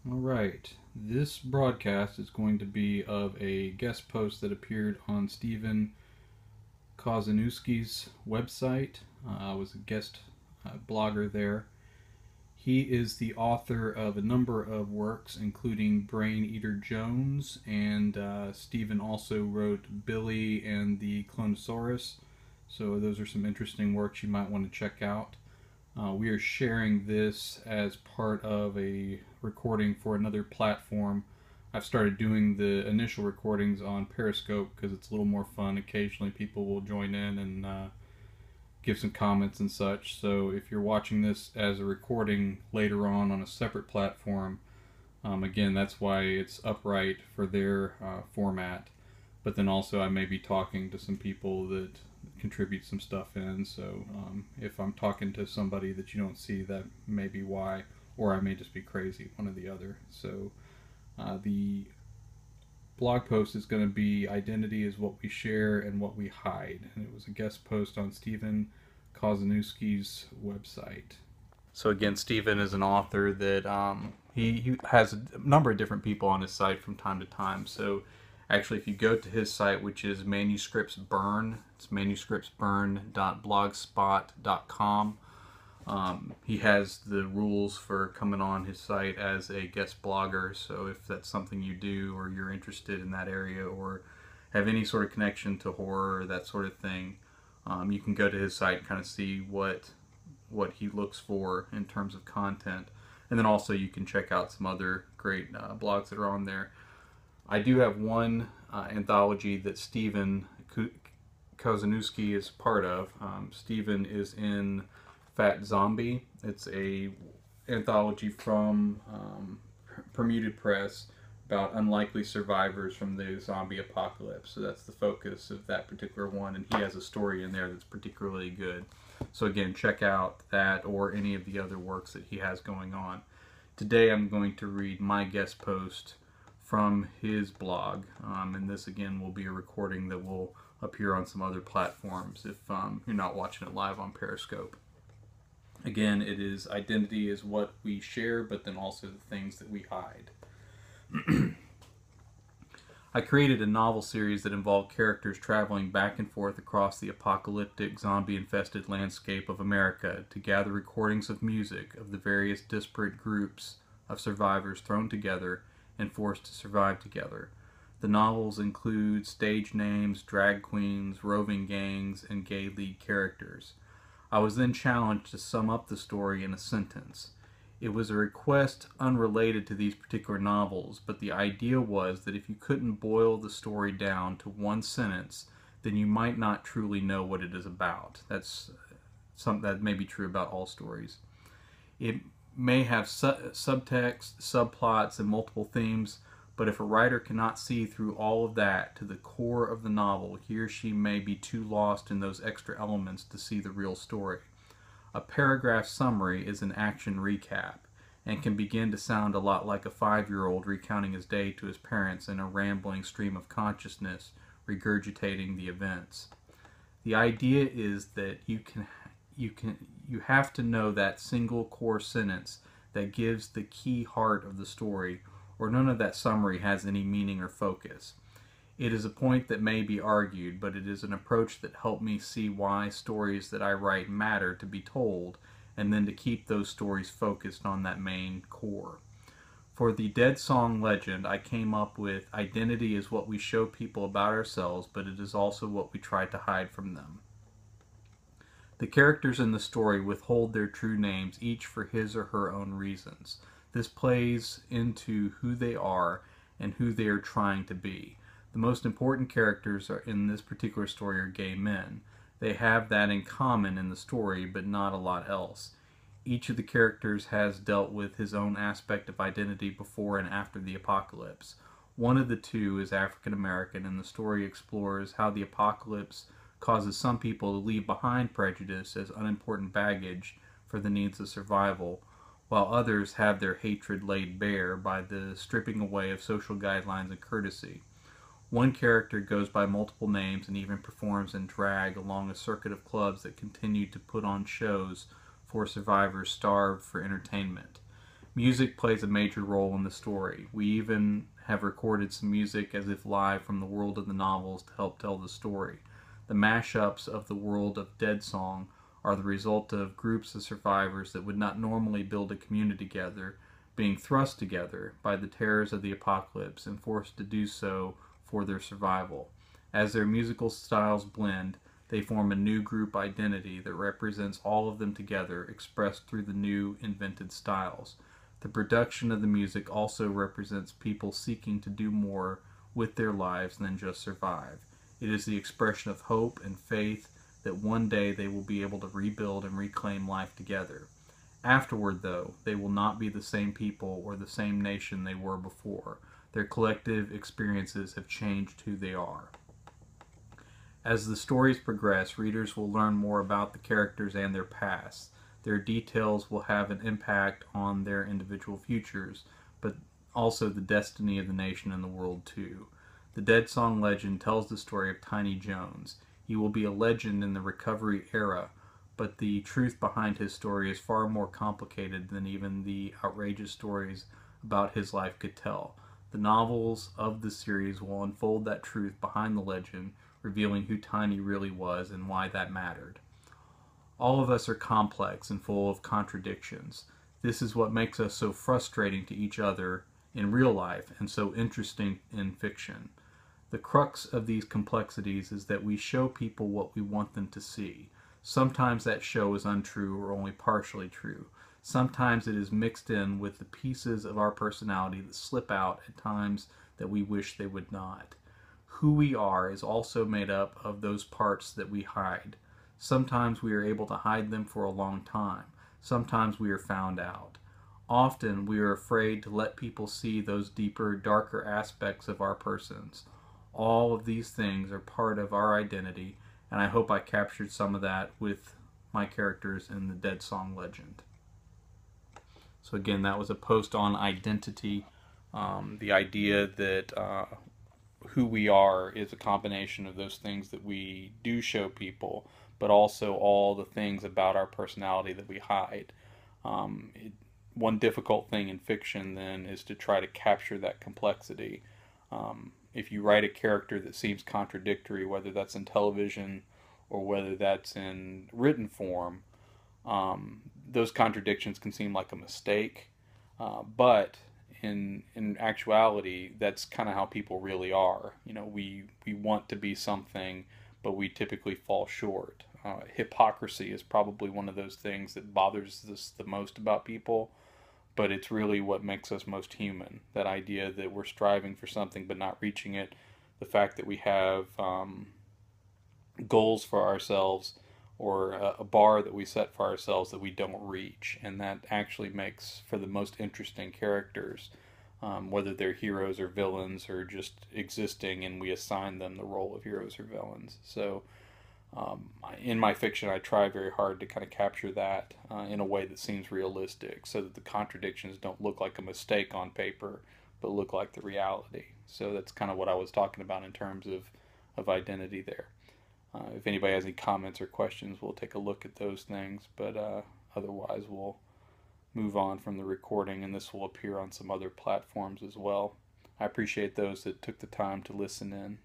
All right. This broadcast is going to be of a guest post that appeared on Stephen Kozeniewski's website. I was a guest blogger there. He is the author of a number of works, including Brain Eater Jones, and Stephen also wrote Billy and the Clonosaurus. So those are some interesting works you might want to check out. We are sharing this as part of a recording for another platform. I've started doing the initial recordings on Periscope because it's a little more fun. Occasionally people will join in and give some comments and such. So if you're watching this as a recording later on a separate platform, again, that's why it's upright for their format. But then also I may be talking to some people that contribute some stuff in. So if I'm talking to somebody that you don't see, that may be why, or I may just be crazy, one or the other. So the blog post is going to be Identity is What We Share and What We Hide. And it was a guest post on Stephen Kozeniewski's website. So again, Stephen is an author that he has a number of different people on his site from time to time. So actually, if you go to his site, which is Manuscripts Burn, it's manuscriptsburn.blogspot.com. He has the rules for coming on his site as a guest blogger. So if that's something you do, or you're interested in that area, or have any sort of connection to horror or that sort of thing, you can go to his site and kind of see what he looks for in terms of content. And then also you can check out some other great blogs that are on there. I do have one anthology that Stephen Kozeniewski is part of. Stephen is in Fat Zombie. It's a anthology from Permuted Press about unlikely survivors from the zombie apocalypse. So that's the focus of that particular one, and he has a story in there that's particularly good. So again, check out that or any of the other works that he has going on. Today I'm going to read my guest post from his blog, and this again will be a recording that will appear on some other platforms if you're not watching it live on Periscope. Again, it is Identity is What We Share, but then also the things that we hide. I created a novel series that involved characters traveling back and forth across the apocalyptic, zombie-infested landscape of America to gather recordings of music of the various disparate groups of survivors thrown together and forced to survive together. The novels include stage names, drag queens, roving gangs, and gay lead characters. I was then challenged to sum up the story in a sentence. It was a request unrelated to these particular novels, but the idea was that if you couldn't boil the story down to one sentence, then you might not truly know what it is about. That's something that may be true about all stories. It may have subtext, subplots, and multiple themes, but if a writer cannot see through all of that to the core of the novel, he or she may be too lost in those extra elements to see the real story. A paragraph summary is an action recap and can begin to sound a lot like a 5-year-old recounting his day to his parents in a rambling stream of consciousness, regurgitating the events. The idea is that you have to know that single core sentence that gives the key heart of the story, or none of that summary has any meaning or focus. It is a point that may be argued, but it is an approach that helped me see why stories that I write matter to be told, and then to keep those stories focused on that main core. For the Dead Song legend, I came up with identity is what we show people about ourselves, but it is also what we try to hide from them. The characters in the story withhold their true names, each for his or her own reasons. This plays into who they are and who they are trying to be. The most important characters in this particular story are gay men. They have that in common in the story, but not a lot else. Each of the characters has dealt with his own aspect of identity before and after the apocalypse. One of the two is African American, and the story explores how the apocalypse causes some people to leave behind prejudice as unimportant baggage for the needs of survival, while others have their hatred laid bare by the stripping away of social guidelines and courtesy. One character goes by multiple names and even performs in drag along a circuit of clubs that continue to put on shows for survivors starved for entertainment. Music plays a major role in the story. We even have recorded some music as if live from the world of the novels to help tell the story. The mashups of the world of Dead Song are the result of groups of survivors that would not normally build a community together, being thrust together by the terrors of the apocalypse and forced to do so for their survival. As their musical styles blend, they form a new group identity that represents all of them together, expressed through the new invented styles. The production of the music also represents people seeking to do more with their lives than just survive. It is the expression of hope and faith that one day they will be able to rebuild and reclaim life together. Afterward, though, they will not be the same people or the same nation they were before. Their collective experiences have changed who they are. As the stories progress, readers will learn more about the characters and their pasts. Their details will have an impact on their individual futures, but also the destiny of the nation and the world too. The Dead Song legend tells the story of Tiny Jones. He will be a legend in the recovery era, but the truth behind his story is far more complicated than even the outrageous stories about his life could tell. The novels of the series will unfold that truth behind the legend, revealing who Tiny really was and why that mattered. All of us are complex and full of contradictions. This is what makes us so frustrating to each other in real life and so interesting in fiction. The crux of these complexities is that we show people what we want them to see. Sometimes that show is untrue or only partially true. Sometimes it is mixed in with the pieces of our personality that slip out at times that we wish they would not. Who we are is also made up of those parts that we hide. Sometimes we are able to hide them for a long time. Sometimes we are found out. Often we are afraid to let people see those deeper, darker aspects of our persons. All of these things are part of our identity, and I hope I captured some of that with my characters in the Dead Song legend. So again, that was a post on identity, the idea that who we are is a combination of those things that we do show people, but also all the things about our personality that we hide. One difficult thing in fiction then is to try to capture that complexity. If you write a character that seems contradictory, whether that's in television or whether that's in written form, those contradictions can seem like a mistake, but in actuality, that's kind of how people really are. You know, we want to be something, but we typically fall short. Hypocrisy is probably one of those things that bothers us the most about people, but it's really what makes us most human. That idea that we're striving for something but not reaching it, the fact that we have goals for ourselves or a bar that we set for ourselves that we don't reach, and that actually makes for the most interesting characters, whether they're heroes or villains or just existing and we assign them the role of heroes or villains. So in my fiction, I try very hard to kind of capture that in a way that seems realistic, so that the contradictions don't look like a mistake on paper, but look like the reality. So that's kind of what I was talking about in terms of identity there. If anybody has any comments or questions, we'll take a look at those things, but otherwise we'll move on from the recording, and this will appear on some other platforms as well. I appreciate those that took the time to listen in.